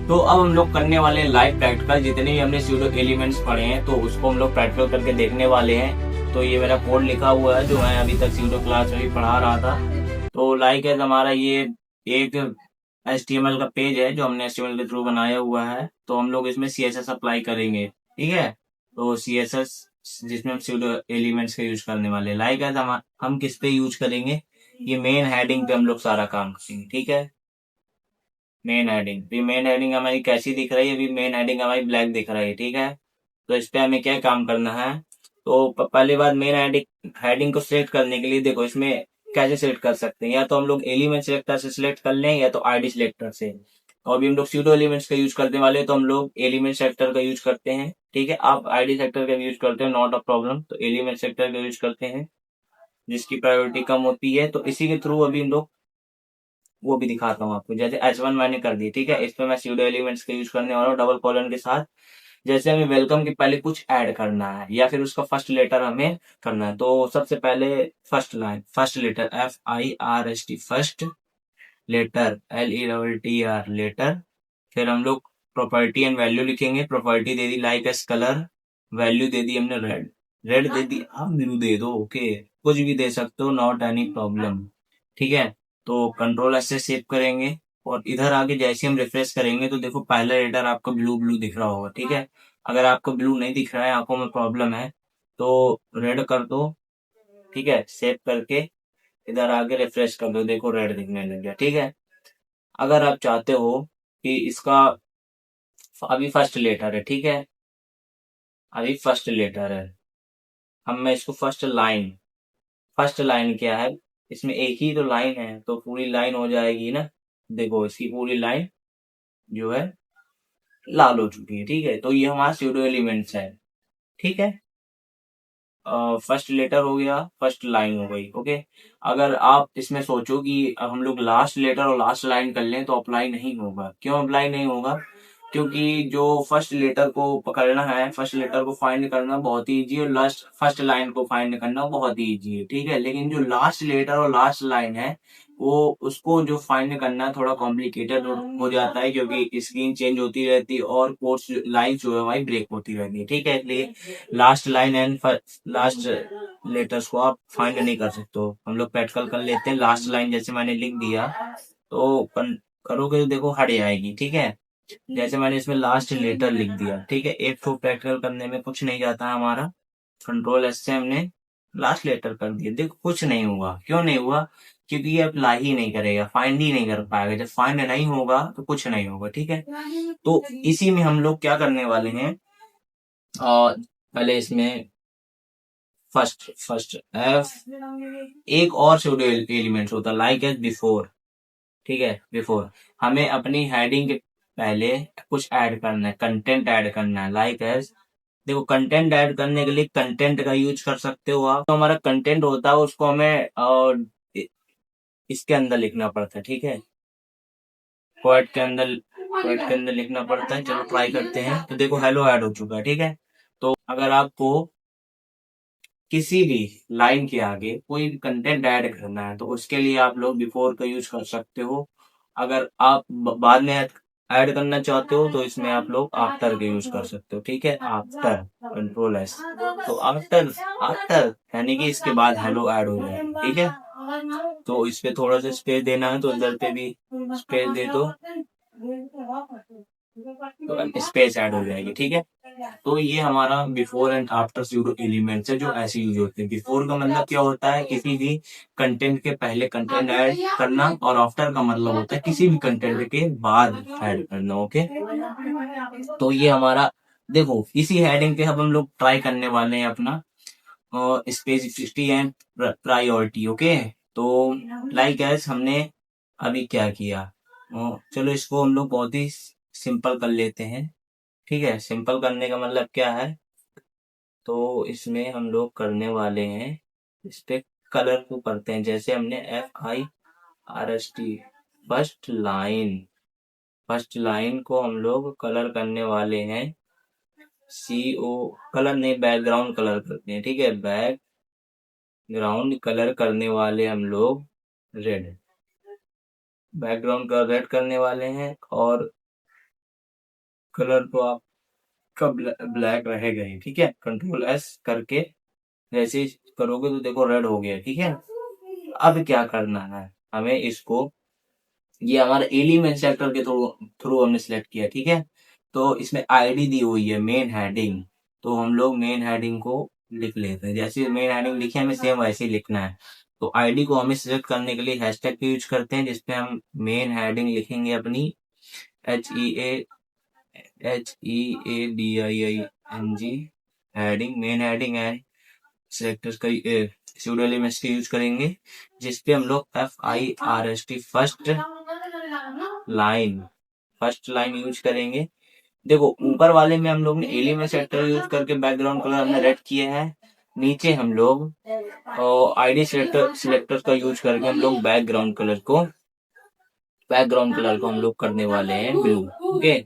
तो अब हम लोग करने वाले हैं लाइव प्रैक्टिकल। जितने भी हमने स्यूडो एलिमेंट्स पढ़े हैं तो उसको हम लोग प्रैक्टिकल करके देखने वाले हैं। तो ये मेरा कोड लिखा हुआ है जो मैं अभी तक स्यूडो क्लास में भी पढ़ा रहा था। तो लाइक है हमारा ये एक HTML का पेज है जो हमने HTML के थ्रू बनाया हुआ है। तो हम लोग इसमें CSS अप्लाई करेंगे, ठीक है। तो CSS जिसमें हम स्यूडो एलिमेंट्स का यूज करने वाले हैं। लाइक है हम किस पे यूज करेंगे, ये मेन हेडिंग पे हम लोग सारा काम करेंगे, ठीक है। मेन हेडिंग, भी मेन हेडिंग हमारी कैसी दिख रही है, अभी मेन हेडिंग हमारी ब्लैक दिख रही है, ठीक है। तो इस पे हमें क्या काम करना है। तो पहली बात, मेन हेडिंग हेडिंग को सिलेक्ट करने के लिए देखो इसमें कैसे सिलेक्ट कर सकते हैं। या तो हम लोग एलिमेंट सिलेक्टर से सिलेक्ट कर लें या तो आईडी सिलेक्टर से। तो अभी हम लोग स्यूडो एलिमेंट्स का यूज करने वाले हैं तो हम लोग एलिमेंट सेलेक्टर का यूज करते हैं, ठीक है। आप आईडी सेलेक्टर का यूज करते हो, नॉट अ प्रॉब्लम। तो एलिमेंट सेलेक्टर का यूज करते हैं जिसकी प्रायोरिटी कम होती है। तो इसी के थ्रू अभी हम लोग वो भी दिखाता हूँ आपको। जैसे H1 मैंने कर दी, ठीक है। इस पे मैं स्यूडो एलिमेंट्स का यूज करने वाला हूँ डबल कॉलन के साथ। जैसे हमें वेलकम के पहले कुछ ऐड करना है या फिर उसका फर्स्ट लेटर हमें करना है। तो सबसे पहले first line, first letter FIRST, first letter LETR, letter. फिर हम लोग प्रॉपर्टी एंड वैल्यू लिखेंगे। प्रॉपर्टी दे दी लाइक एस कलर, वैल्यू दे दी हमने रेड, रेड दे दी, आप ब्लू दे दो, ओके। कुछ भी दे सकते हो, नॉट एनी प्रॉब्लम, ठीक है। तो कंट्रोल एस से सेव करेंगे और इधर आगे जैसे हम रिफ्रेश करेंगे तो देखो पहला लेटर आपको ब्लू ब्लू दिख रहा होगा, ठीक है। अगर आपको ब्लू नहीं दिख रहा है, आंखों में प्रॉब्लम है, तो रेड कर दो, ठीक है। सेव करके इधर आगे रिफ्रेश कर दो, देखो रेड दिखने लग गया, ठीक है। अगर आप चाहते हो कि इसका अभी फर्स्ट लेटर है, ठीक है, अभी फर्स्ट लेटर है, हम मैं इसको फर्स्ट लाइन क्या है, इसमें एक ही तो लाइन है तो पूरी लाइन हो जाएगी ना। देखो इसकी पूरी लाइन जो है लाल हो चुकी है, ठीक है। तो ये हमारा स्यूडो एलिमेंट्स है, ठीक है। फर्स्ट लेटर हो गया, फर्स्ट लाइन हो गई, ओके। अगर आप इसमें सोचो कि अब हम लोग लास्ट लेटर और लास्ट लाइन कर लें तो अप्लाई नहीं होगा। क्यों अप्लाई नहीं होगा? क्योंकि जो फर्स्ट लेटर को पकड़ना है, फर्स्ट लेटर को फाइंड करना बहुत ही इजी है, और लास्ट फर्स्ट लाइन को फाइंड करना बहुत ही इजी है, ठीक है। लेकिन जो लास्ट लेटर और लास्ट लाइन है वो उसको जो फाइंड करना थोड़ा कॉम्प्लिकेटेड हो जाता है, क्योंकि स्क्रीन चेंज होती रहती है और कोर्स लाइन जो है हमारी ब्रेक होती रहती है, ठीक है। इसलिए last line and last letters को आप फाइंड नहीं कर सकते हो। हम लोग प्रैक्टिकल कर लेते हैं। लास्ट लाइन जैसे मैंने लिख दिया तो करोगे तो देखो हट जाएगी, ठीक है। जैसे मैंने इसमें लास्ट लेटर लिख दिया, ठीक है। एक तो प्रैक्टिकल करने में कुछ नहीं जाता है हमारा। कंट्रोल एस से हमने लास्ट लेटर कर दिया, देखो कुछ नहीं हुआ। क्यों नहीं हुआ? क्योंकि ये अप्लाई ही नहीं करेगा, फाइंड ही नहीं कर पाएगा। जब फाइंड नहीं होगा तो कुछ नहीं होगा, ठीक है। तो इसी में हम लोग क्या करने वाले हैं, और पहले इसमें फर्स्ट फर्स्ट एफ, एक और सूडो एलिमेंट्स होता है लाइक एज बिफोर, ठीक है। बिफोर हमें अपनी हेडिंग के पहले कुछ ऐड करना है, कंटेंट ऐड करना है, लाइक एज। देखो कंटेंट ऐड करने के लिए कंटेंट का यूज कर सकते हो आप। तो हमारा कंटेंट होता है उसको हमें इसके अंदर लिखना पड़ता है, ठीक है। क्वेट के अंदर लिखना पड़ता है। चलो ट्राई करते हैं। तो देखो हेलो ऐड हो चुका है, ठीक है। तो अगर आपको किसी भी लाइन के आगे कोई भी कंटेंट ऐड करना है तो उसके लिए आप लोग बिफोर का यूज कर सकते हो। अगर आप बाद में ऐड करना चाहते हो तो इसमें आप लोग आफ्टर का यूज कर सकते हो, ठीक है। After, control S. तो आफ्टर, आफ्टर यानी कि इसके बाद हेलो ऐड हो जाएगा, ठीक है। तो इस पे थोड़ा सा स्पेस देना है तो इधर पे भी स्पेस दे दो, तो स्पेस ऐड हो जाएगी, ठीक है। तो ये हमारा before and after pseudo elements है जो ऐसे यूज होते हैं। बिफोर का मतलब क्या होता है, किसी भी कंटेंट के पहले कंटेंट ऐड करना, और आफ्टर का मतलब होता है किसी भी कंटेंट के बाद ऐड करना, ओके। तो ये हमारा, देखो इसी हेडिंग पे अब हम लोग ट्राई करने वाले हैं अपना स्पेसिफिसिटी एंड प्रायोरिटी, ओके। तो लाइक एज हमने अभी क्या किया, चलो इसको हम लोग बहुत ही सिंपल कर लेते हैं, ठीक है। सिंपल करने का मतलब क्या है, तो इसमें हम लोग करने वाले हैं, इस पे कलर को करते हैं। जैसे हमने FIRST, फर्स्ट लाइन को हम लोग कलर करने वाले हैं CO, कलर नहीं बैकग्राउंड कलर करते हैं, ठीक है। बैकग्राउंड कलर करने वाले हम लोग रेड, बैकग्राउंड का रेड करने वाले हैं। और कलर तो आपका ब्लैक रहेगा ही, ठीक है। कंट्रोल एस करके जैसे ही करोगे तो देखो रेड हो गया, ठीक है। अब क्या करना है हमें इसको, ये हमारा एलिमेंट सेक्टर के थ्रू थ्रू हमने सिलेक्ट किया, ठीक है। तो इसमें आईडी दी हुई है मेन हेडिंग, तो हम लोग मेन हेडिंग को लिख लेते हैं। जैसे मेन हेडिंग लिखे हमें सेम वैसे ही लिखना है। तो आईडी को हमें सिलेक्ट करने के लिए हैशटैग का यूज करते हैं, जिसपे हम मेन हेडिंग लिखेंगे अपनी HEADIING हेडिंग, मेन हेडिंग है। सिलेक्टर्स का सूडो एलिमेंट्स का यूज करेंगे, जिसपे हम लोग FIRST फर्स्ट लाइन यूज करेंगे। देखो ऊपर वाले में हम लोग ने एलिमेंट सेक्टर यूज करके बैकग्राउंड कलर हमने रेड किया है। नीचे हम लोग आईडी सिलेक्टर का यूज करके हम लोग बैकग्राउंड कलर को हम लोग करने वाले हैं ब्लू। ओके,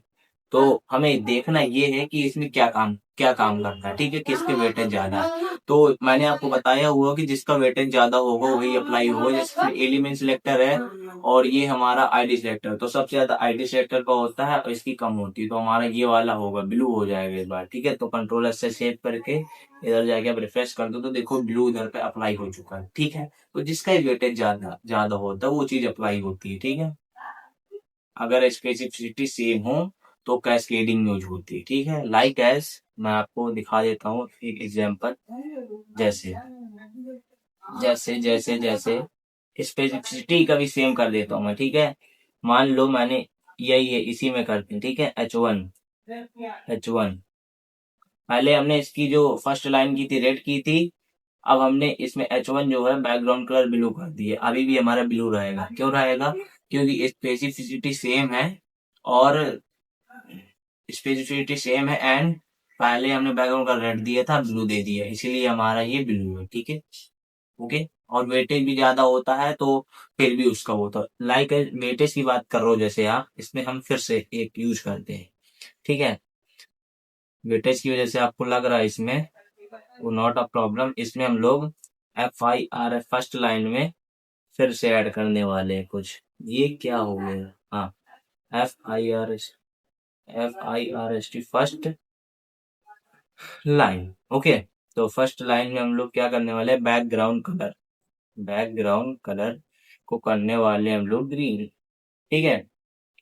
तो हमें देखना ये है कि इसमें क्या काम करता है, ठीक है, किसके वेटेज ज्यादा है। तो मैंने आपको बताया हुआ कि जिसका वेटेज ज्यादा होगा वही अप्लाई होगा। जैसे एलिमेंट सिलेक्टर है और ये हमारा आईडी सिलेक्टर, तो सबसे ज्यादा आईडी सिलेक्टर का होता है और इसकी कम होती है, तो हमारा ये वाला होगा, ब्लू हो जाएगा इस बार, ठीक है। तो कंट्रोल से सेव करके इधर जाके आप रिफ्रेश कर दो तो देखो ब्लू इधर पे अप्लाई हो चुका है, ठीक है। तो जिसका वेटेज ज्यादा ज्यादा होता है वो चीज अप्लाई होती है, ठीक है। अगर स्पेसिफिसिटी सेम हो तो कैस्केडिंग यूज होती है, ठीक है। लाइक एज मैं आपको दिखा देता हूँ एक एग्जांपल। जैसे जैसे जैसे जैसे स्पेसिफिसिटी का भी सेम कर देता हूँ मैं, ठीक है। मान लो मैंने यही है, इसी में करते हैं, ठीक है। H1 पहले हमने इसकी जो फर्स्ट लाइन की थी रेड की थी, अब हमने इसमें H1 जो है बैकग्राउंड कलर ब्लू कर दिए। अभी भी हमारा ब्लू रहेगा, क्यों रहेगा, क्योंकि स्पेसिफिसिटी सेम है और स्पेसिफिसिटी सेम है एंड पहले हमने बैकग्राउंड का रेड दिया था, ब्लू दे दिया, इसीलिए हमारा ये ब्लू है, ठीक है। ओके, और वेटेज भी ज्यादा होता है तो फिर भी उसका होता है। लाइक वेटेज की बात कर रहे हो जैसे आप, इसमें हम फिर से एक यूज करते हैं, ठीक है। वेटेज की वजह से आपको लग रहा है इसमें, वो नॉट अ प्रॉब्लम। इसमें हम लोग FIR फर्स्ट लाइन में फिर से ऐड करने वाले हैं कुछ। ये क्या हो गया, हाँ, FIRST फर्स्ट लाइन। ओके, तो फर्स्ट लाइन में हम लोग क्या करने वाले हैं, बैकग्राउंड कलर को करने वाले हम लोग ग्रीन, ठीक है।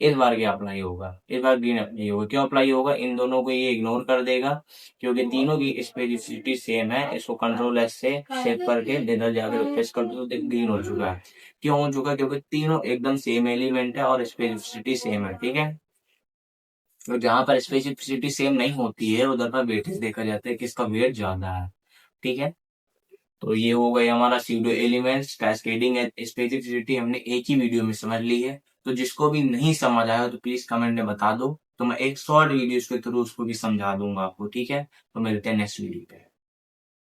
इस बार क्या अप्लाई होगा, इस बार ग्रीन अप्लाई होगा। क्यों अप्लाई होगा, इन दोनों को ये इग्नोर कर देगा क्योंकि तीनों की स्पेसिफिसिटी सेम है। इसको कंट्रोल एस से सेव करके इधर जाकर रिफ्रेश कर दो तो ग्रीन हो चुका है। क्यों हो चुका है, क्योंकि तीनों एकदम सेम एलिमेंट है और स्पेसिफिसिटी सेम है, ठीक है। तो जहां पर स्पेसिफिसिटी सेम नहीं होती है उधर पर वेटेज देखा जाता है किसका वेट ज्यादा है, ठीक है। तो ये हो गई हमारा सीडो एलिमेंट्स कैस्केडिंग स्पेसिफिसिटी, हमने एक ही वीडियो में समझ ली है। तो जिसको भी नहीं समझ आया तो प्लीज कमेंट में बता दो, तो मैं एक शॉर्ट वीडियो के थ्रू उसको भी समझा दूंगा आपको, ठीक है। तो मिलते हैं नेक्स्ट वीडियो पे।